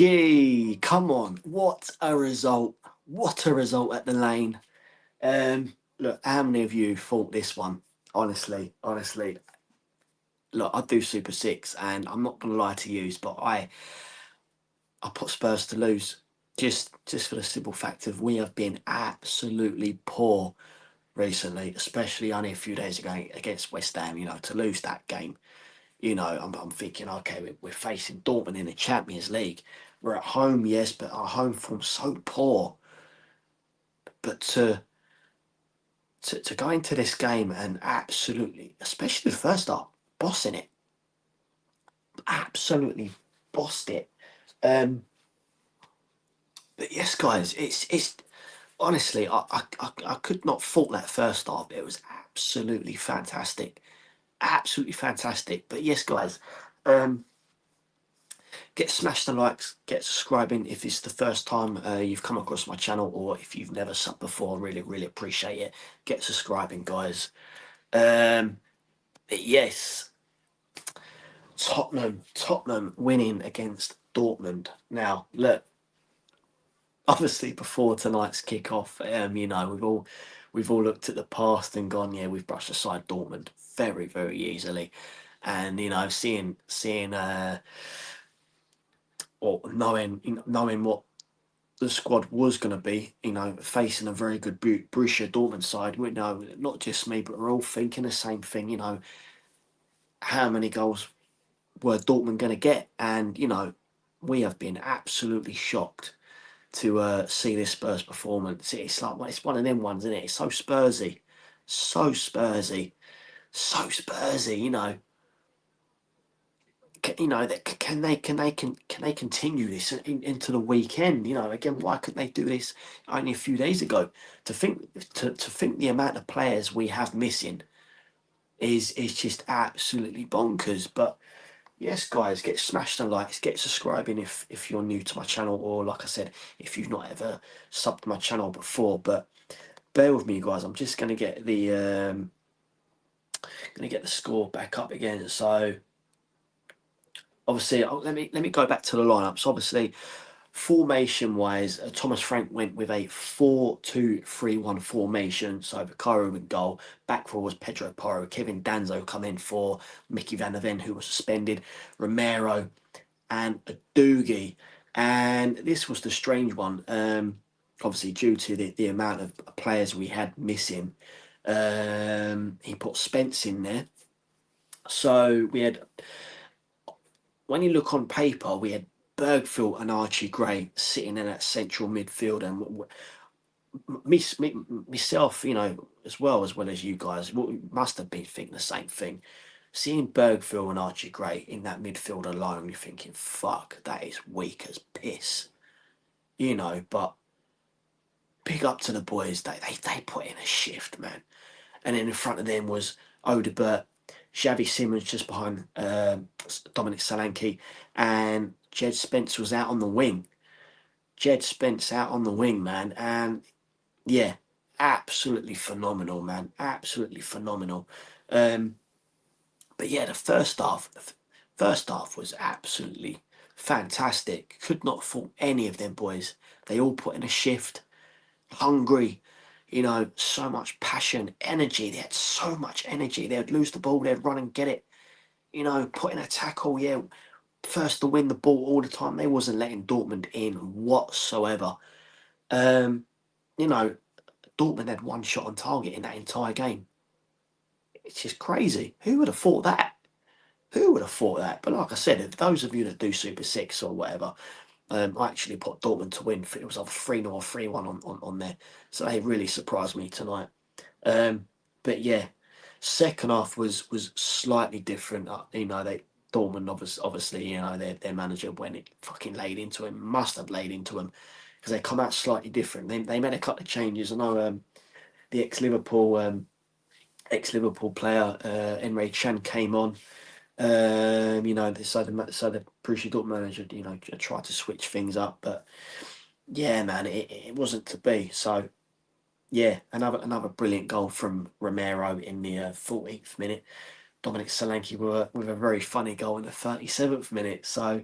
Yay, come on. What a result. What a result at the lane. Look, how many of you thought this one? Honestly. Look, I do Super Six and I'm not gonna lie to you, but I put Spurs to lose. Just for the simple fact of we have been absolutely poor recently, especially only a few days ago against West Ham, to lose that game. I'm thinking, okay, we're facing Dortmund in the Champions League. We're at home, yes, but our home form's so poor. But to go into this game and absolutely, especially the first half, bossing it, absolutely bossed it. Um, but yes, guys, it's honestly, I could not fault that first half. It was absolutely fantastic. But yes, guys, um, get smash the likes, get subscribing if it's the first time you've come across my channel, or if you've never subbed before. Really appreciate it. Get subscribing, guys. But yes, Tottenham winning against Dortmund. Now, look, obviously before tonight's kickoff, we've all looked at the past and gone, yeah, we've brushed aside Dortmund very easily, and seeing or knowing what the squad was going to be, facing a very good Borussia Dortmund side. We know, not just me, but we're all thinking the same thing. How many goals were Dortmund going to get? And we have been absolutely shocked to see this Spurs performance. It's like, well, it's one of them ones, isn't it? It's so Spursy, so Spursy, so Spursy. Can they continue this into the weekend? Again, why couldn't they do this only a few days ago? To think the amount of players we have missing is just absolutely bonkers. But yes, guys, get smashed the likes, get subscribing if you're new to my channel, or like I said, if you've not ever subbed to my channel before. But bear with me, guys. I'm just gonna get the score back up again. So obviously, let me go back to the lineups. Obviously, formation wise, Thomas Frank went with a 4-2-3-1 formation. So Vicario in goal. Back four was Pedro Porro. Kevin Danzo come in for Mickey Van der Ven, who was suspended. Romero and a Doogie. And this was the strange one, obviously due to the amount of players we had missing. He put Spence in there. So we had, when you look on paper, we had Bergfield and Archie Gray sitting in that central midfield, and myself, as well as you guys, must have been thinking the same thing. Seeing Bergfield and Archie Gray in that midfield alone, you're thinking, fuck, that is weak as piss. But big up to the boys. They put in a shift, man. And then in front of them was Odebert, Xavi Simons just behind Dominic Solanke, and Jed Spence was out on the wing. Jed Spence out on the wing, man. And yeah, absolutely phenomenal, man. Absolutely phenomenal. But yeah, the first half was absolutely fantastic. Could not fault any of them boys. They all put in a shift, hungry, so much passion, energy. They had so much energy. They'd lose the ball, they'd run and get it, put in a tackle, yeah, first to win the ball all the time. They wasn't letting Dortmund in whatsoever. Um, you know, Dortmund had one shot on target in that entire game. It's just crazy. Who would have thought that? Who would have thought that? But like I said, if those of you that do Super Six or whatever, I actually put Dortmund to win. It was either 3-0 or 3-1 on there. So they really surprised me tonight. But yeah, second half was slightly different. Dortmund obviously, their manager, when it fucking laid into him, must have laid into him, because they come out slightly different. They made a couple of changes. I know the ex-Liverpool player Emre Can came on. So the Borussia Dortmund manager, tried to switch things up, but yeah, man, it wasn't to be. So yeah, another brilliant goal from Romero in the 14th minute. Dominic Solanke with a very funny goal in the 37th minute. So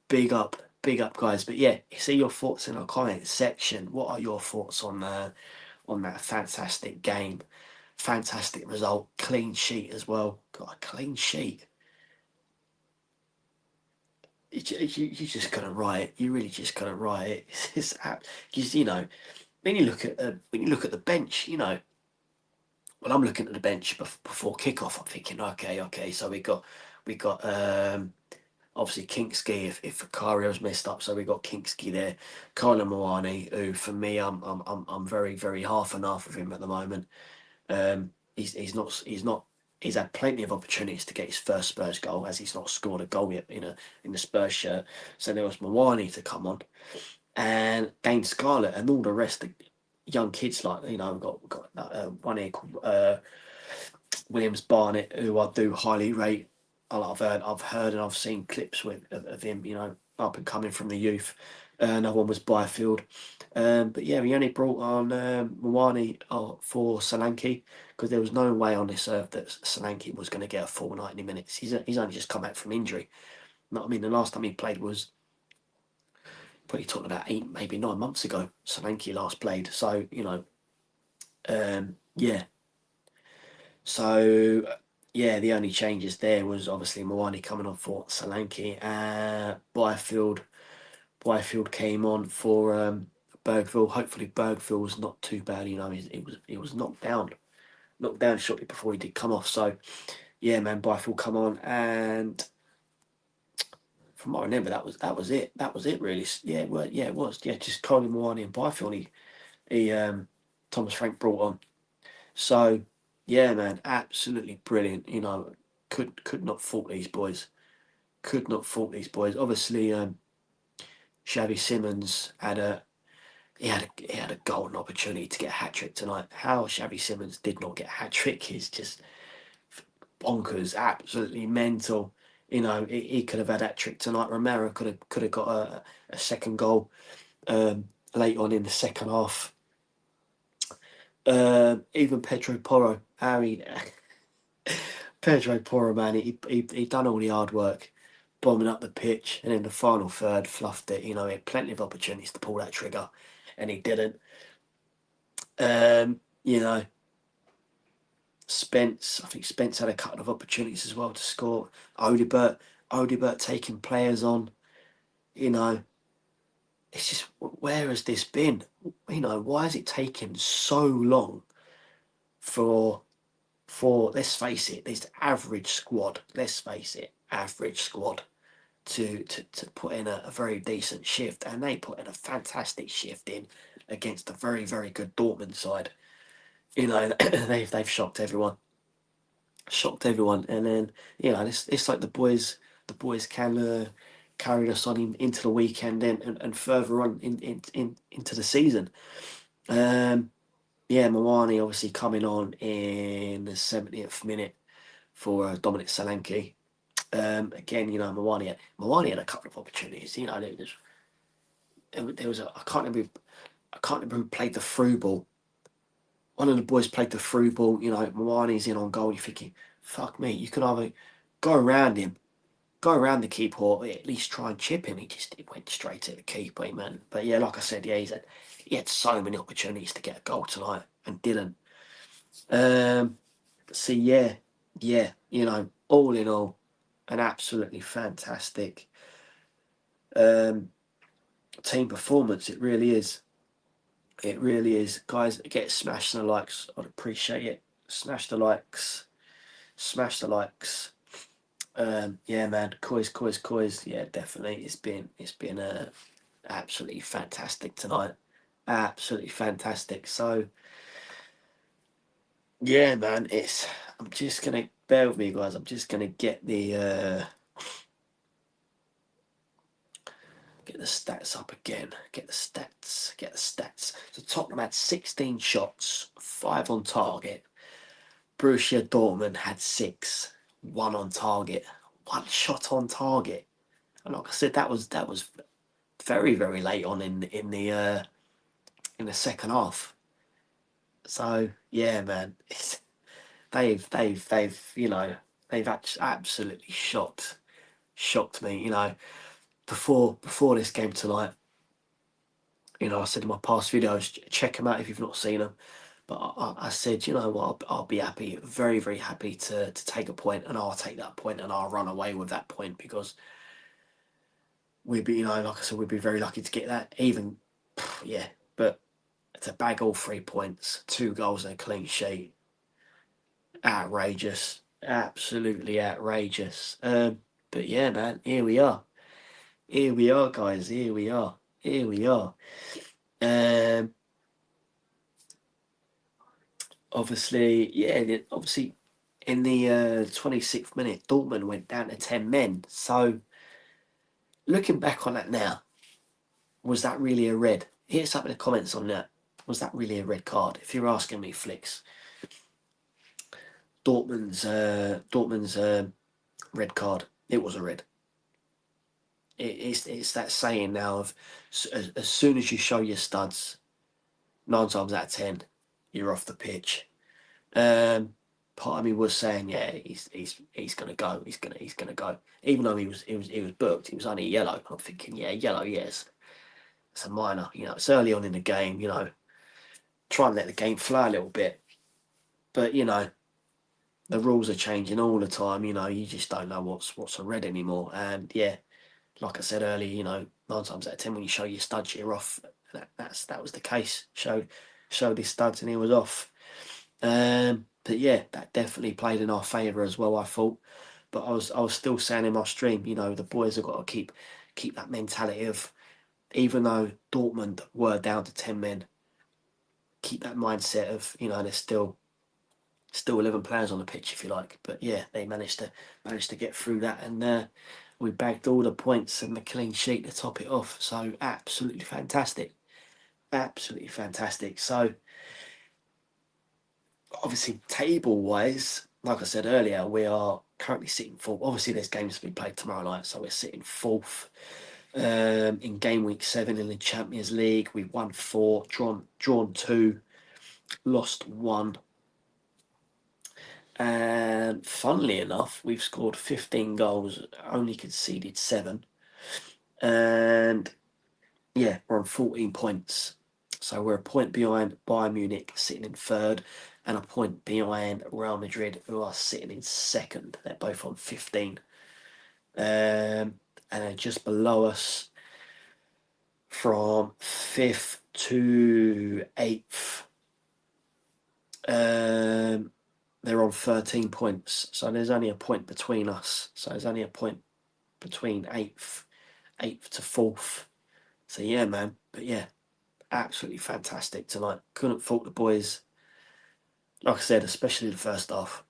big up big up, guys. But yeah, see your thoughts in our comment section. What are your thoughts on that fantastic game? Fantastic result, clean sheet as well. Got a clean sheet. You just gotta write it. You really just gotta write it. It's because when you look at the bench, well, I'm looking at the bench before kickoff. I'm thinking, okay. So we got obviously Kingsky if Vicario's messed up. So we got Kingsky there, Kyler Moani, who for me, I'm very very half and half of him at the moment. He's not. He's had plenty of opportunities to get his first Spurs goal, as he's not scored a goal yet in the Spurs shirt. So there was Moani to come on, and Dane Scarlett, and all the rest of young kids like we've got one here called Williams Barnett, who I do highly rate. I've heard and I've seen clips of him, up and coming from the youth. Another one was Byfield. But yeah, we only brought on Moani for Solanke because there was no way on this earth that Solanke was going to get a full 90 minutes. He's only just come back from injury. I mean, the last time he played was probably talking about 8, maybe 9 months ago. Solanke last played. So, yeah. So, yeah, the only changes there was obviously Moani coming on for Solanke. Byfield came on for Bergville. Hopefully Bergville was not too bad. He was knocked down shortly before he did come off. So yeah, man, Byfield come on, and from what I remember, that was it. That was it, really. Yeah, it was. Yeah, just Colin Moani and Byfield. He Thomas Frank brought on. So yeah, man, absolutely brilliant. Could not fault these boys. Could not fault these boys. Obviously, Xavi Simons he had a golden opportunity to get a hat trick tonight. How Xavi Simons did not get a hat trick is just bonkers, absolutely mental. He could have had that trick tonight. Romero could have got a second goal late on in the second half. Even Pedro Porro, Pedro Porro, man, he done all the hard work, bombing up the pitch, and in the final third, fluffed it. He had plenty of opportunities to pull that trigger, and he didn't. Um, you know, I think Spence had a couple of opportunities as well to score. Odibert taking players on. It's just, where has this been? Why has it taken so long for let's face it, this average squad. Let's face it, average squad to put in a very decent shift, and they put in a fantastic shift in against a very very good Dortmund side. They've shocked everyone. And then it's like the boys can carried us on into the weekend and further on into the season. Yeah, Moani obviously coming on in the 70th minute for Dominic Solanke. Again, Moani had a couple of opportunities. There was I can't remember who played the through ball. One of the boys played the through ball. Moani's in on goal. You're thinking, fuck me, you could either go around him, go around the keeper, or at least try and chip him. He went straight at the keeper, man. But yeah, like I said, yeah, he had so many opportunities to get a goal tonight and didn't. So yeah, all in all, an absolutely fantastic team performance. It really is. It really is. Guys, get smashed the likes. I'd appreciate it. Smash the likes. Smash the likes. Yeah, man. COYS. Yeah, definitely. It's been absolutely fantastic tonight. Absolutely fantastic. So yeah, man. I'm just gonna bear with me, guys. I'm just gonna get the stats up again. Get the stats. So Tottenham had 16 shots, 5 on target. Borussia Dortmund had 6, 1 on target, 1 shot on target. And like I said, that was very very late on in the second half. So yeah, man, they've absolutely shocked me. before this game tonight, you know, I said in my past videos, check them out if you've not seen them. But I said, you know what, I'll be happy, very, very happy to take a point, and I'll take that point and I'll run away with that point, because we'd be, you know, like I said, we'd be very lucky to get that. Even, yeah, but to bag all 3 points, 2 goals and a clean sheet, outrageous, absolutely outrageous. But yeah, man, here we are. Here we are, guys. Here we are. Here we are. Obviously, yeah, obviously in the 26th minute, Dortmund went down to 10 men. So looking back on that now, was that really a red? Hit us up in the comments on that. Was that really a red card? If you're asking me, Flicks, Dortmund's red card, it was a red. It's that saying now of as soon as you show your studs, 9 times out of 10, you're off the pitch. Part of me was saying, yeah, he's gonna go. He's gonna go. Even though he was booked, he was only yellow. I'm thinking, yeah, yellow, yes. It's a minor, you know. It's early on in the game, you know. Try and let the game flow a little bit, but you know, the rules are changing all the time. You know, you just don't know what's a red anymore. And yeah, like I said earlier, you know, 9 times out of 10, when you show your studs, you're off. That was the case. Showed his studs and he was off. But yeah, that definitely played in our favour as well, I thought. But I was still saying in my stream, you know, the boys have got to keep that mentality of, even though Dortmund were down to 10 men, keep that mindset of, you know, there's still 11 players on the pitch, if you like. But yeah, they managed to get through that, and we bagged all the points and the clean sheet to top it off. So absolutely fantastic. Absolutely fantastic. So obviously, table-wise, like I said earlier, we are currently sitting fourth. Obviously, there's games to be played tomorrow night, so we're sitting fourth. In game week 7 in the Champions League, we've won 4, drawn 2, lost 1. And funnily enough, we've scored 15 goals, only conceded 7. And yeah, we're on 14 points. So we're a point behind Bayern Munich, sitting in 3rd, and a point behind Real Madrid, who are sitting in 2nd. They're both on 15. And then just below us, from 5th to 8th, they're on 13 points. So there's only a point between us. So there's only a point between 8th to 4th. So yeah, man. But yeah, absolutely fantastic tonight. Couldn't fault the boys. Like I said, especially the first half.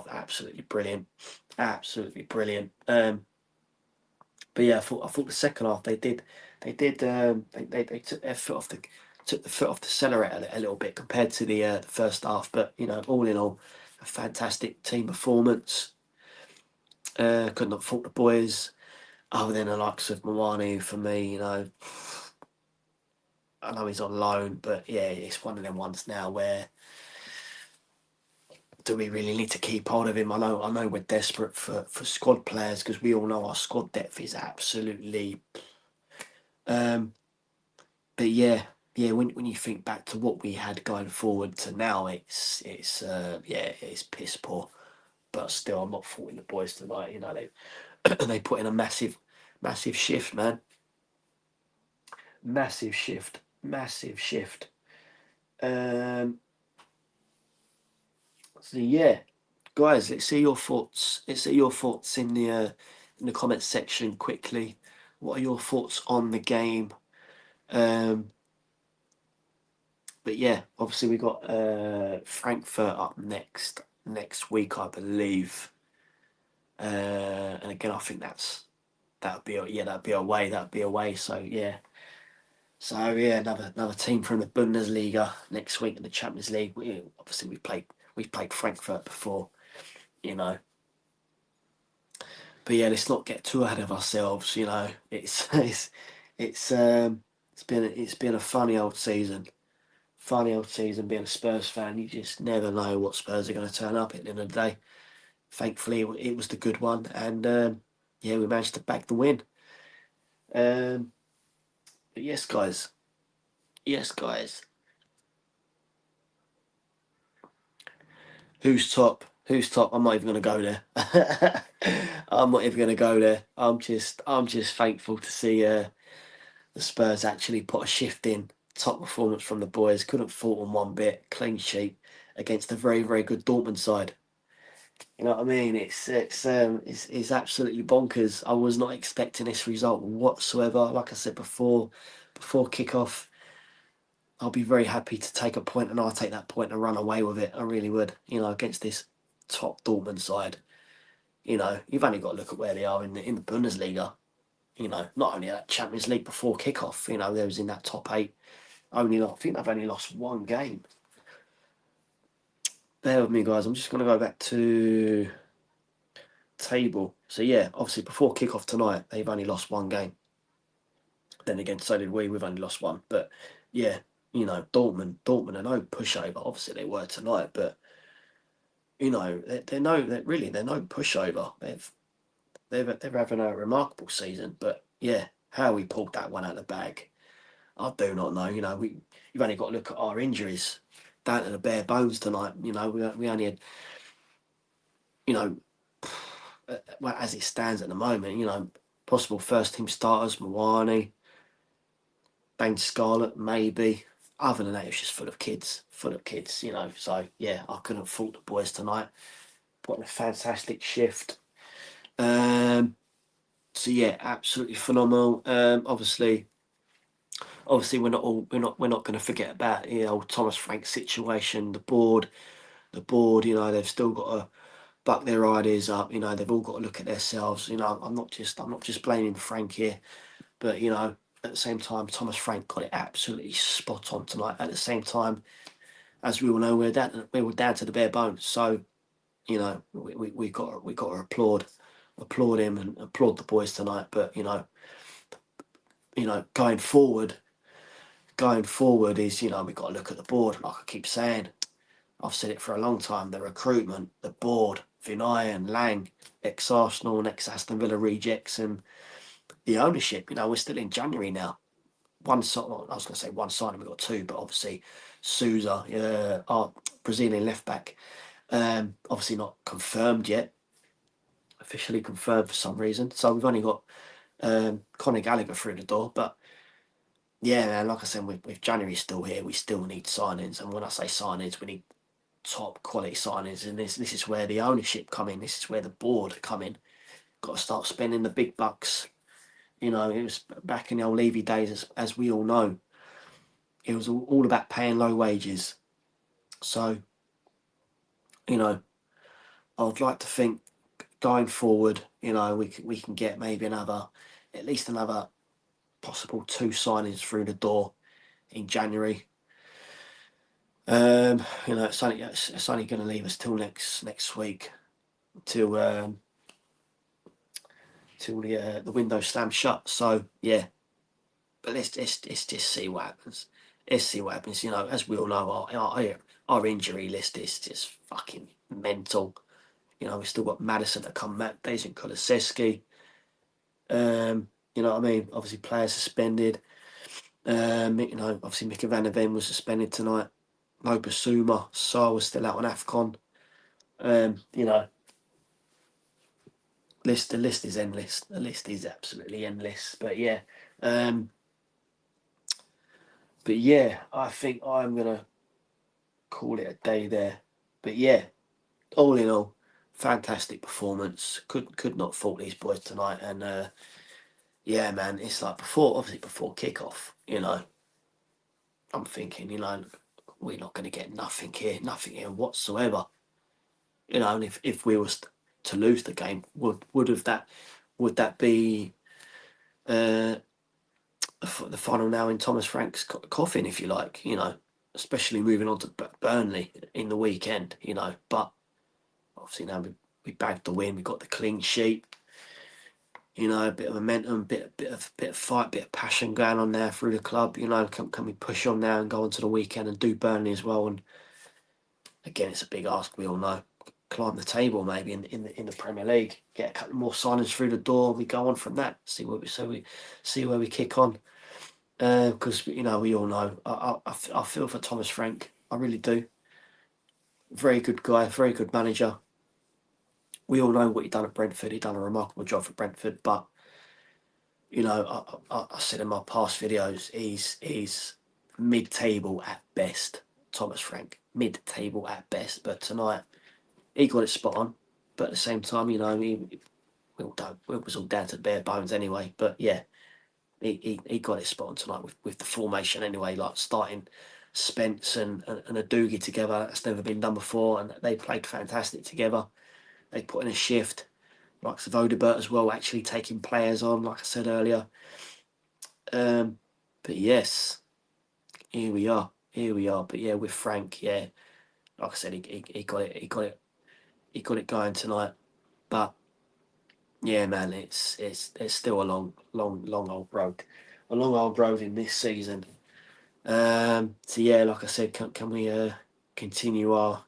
Absolutely brilliant. Absolutely brilliant. But yeah, I thought the second half they took their foot off the accelerator a little bit compared to the first half. But you know, all in all, a fantastic team performance. Could not fault the boys, other than the likes of Mawani. For me, you know, I know he's on loan, but yeah, it's one of them ones now where, do we really need to keep hold of him? I know we're desperate for squad players, because we all know our squad depth is absolutely. But yeah, when you think back to what we had going forward to now, it's piss poor. But still, I'm not faulting the boys tonight. You know, they put in a massive shift, man. Massive shift. So yeah, guys, let's see your thoughts. Let's see your thoughts in the comments section quickly. What are your thoughts on the game? But yeah, obviously we got Frankfurt up next week, I believe. And again, I think that'd be away. So yeah. So yeah, another team from the Bundesliga next week in the Champions League. We've played Frankfurt before, you know. But yeah, let's not get too ahead of ourselves. You know, it's been a funny old season. Funny old season being a Spurs fan. You just never know what Spurs are going to turn up at the end of the day. Thankfully, it was the good one, and yeah, we managed to bag the win. But yes, guys. Yes, guys. Who's top? Who's top? I'm not even going to go there. I'm not even going to go there. I'm just thankful to see the Spurs actually put a shift in. Top performance from the boys. Couldn't fault them one bit. Clean sheet against a very, very good Dortmund side. You know what I mean? It's absolutely bonkers. I was not expecting this result whatsoever. Like I said before kickoff, I'll be very happy to take a point, and I'll take that point and run away with it. I really would. You know, against this top Dortmund side. You know, you've only got to look at where they are in the Bundesliga. You know, not only that Champions League before kickoff. You know, they was in that top eight. I think they've only lost one game. Bear with me, guys. I'm just going to go back to table. So yeah, obviously before kickoff tonight, they've only lost one game. Then again, so did we. We've only lost one. But yeah, you know, Dortmund are no pushover. Obviously they were tonight, but you know, they're no pushover. They're having a remarkable season. But yeah, how we pulled that one out of the bag, I do not know. You know, you've only got to look at our injuries down to the bare bones tonight. You know, we only had, you know, well, as it stands at the moment, you know, possible first team starters, Mawani, Bang Scarlett, maybe. Other than that, it's just full of kids, you know. So yeah, I couldn't fault the boys tonight. What a fantastic shift. So yeah, absolutely phenomenal. Obviously, we're not going to forget about Thomas Frank's situation. The board, you know, they've still got to buck their ideas up. You know, they've all got to look at themselves. You know, I'm not just blaming Frank here, but you know, at the same time, Thomas Frank got it absolutely spot on tonight. At the same time, as we all know, we were down to the bare bones. So you know, we got to applaud him and applaud the boys tonight. But you know, going forward is, you know, we got to look at the board. Like I keep saying, I've said it for a long time. The recruitment, the board, Vinay and Lang, ex-Arsenal and ex-Aston Villa rejects, and the ownership. You know, we're still in January now. I was going to say one signing, we got two, but obviously Souza, our Brazilian left back, obviously not confirmed yet, officially confirmed for some reason. So we've only got Conor Gallagher through the door, but yeah, man, like I said, with January still here, we still need signings, and when I say signings, we need top quality signings, and this is where the ownership come in. This is where the board come in. Got to start spending the big bucks. You know, it was back in the old Levy days, as we all know. It was all about paying low wages. So, you know, I'd like to think going forward, you know, we can get maybe at least another possible two signings through the door in January. You know, it's only going to leave us till next week till the window slams shut. So yeah, but let's just see what happens. Let's see what happens. You know, as we all know, our injury list is just fucking mental. You know, we've still got Madison to come back, Dejan Kulusevski. You know what I mean? Obviously, players suspended. You know, obviously Mickey Van der Ven was suspended tonight. No Basuma, Sarr was still out on AFCON. You know, the list is endless. The list is absolutely endless. But yeah, I think I'm gonna call it a day there. But yeah, all in all, fantastic performance. Could not fault these boys tonight. And yeah, man, it's like obviously before kickoff. You know, I'm thinking, you know, we're not going to get nothing here whatsoever. You know, and if we was to lose the game, would that be uh, the final now in Thomas Frank's coffin, if you like? You know, especially moving on to Burnley in the weekend. You know, but obviously now we bagged the win. We got the clean sheet. You know, a bit of momentum, bit of fight, bit of passion going on there through the club. You know, can we push on now and go on to the weekend and do Burnley as well? And again, it's a big ask. We all know. climb the table maybe in the Premier League. Get a couple more signings through the door. We go on from that. See where we kick on. Because you know we all know I feel for Thomas Frank. I really do. Very good guy. Very good manager. We all know what he done at Brentford. He done a remarkable job for Brentford. But you know, I said in my past videos, he's mid-table at best. Thomas Frank, mid-table at best. But tonight he got it spot on. But at the same time, you know, it was all down to bare bones anyway. But yeah, he got it spot on tonight with the formation anyway, like starting Spence and a Doogie together. That's never been done before, and they played fantastic together. They put in a shift, like Vodebert as well, actually taking players on, like I said earlier. But yes, here we are. Here we are. But yeah, with Frank, yeah, like I said, he got it. He got it going tonight. But yeah, man, it's still a long old road, a long old road in this season. So yeah, like I said, can we continue our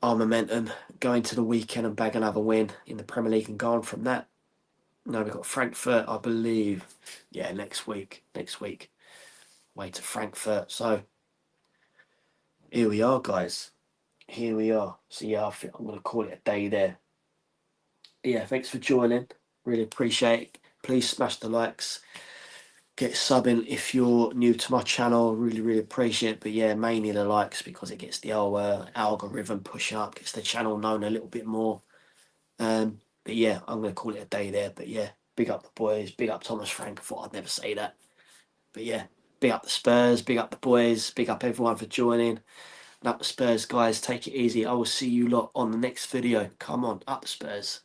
momentum, go into the weekend and bag another win in the Premier League and go on from that? No, we've got Frankfurt, I believe. Yeah, next week. Next week, way to Frankfurt. So here we are, guys. Here we are. So yeah, I think I'm gonna call it a day there. Yeah, thanks for joining. Really appreciate it. Please smash the likes. Get subbing if you're new to my channel. Really appreciate it. But yeah, mainly the likes because it gets the whole algorithm push up, gets the channel known a little bit more. But yeah, I'm going to call it a day there. But yeah, big up the boys, big up Thomas Frank. I thought I'd never say that. But yeah, big up the Spurs, big up the boys, big up everyone for joining. And up the Spurs, guys. Take it easy. I will see you lot on the next video. Come on, up the Spurs.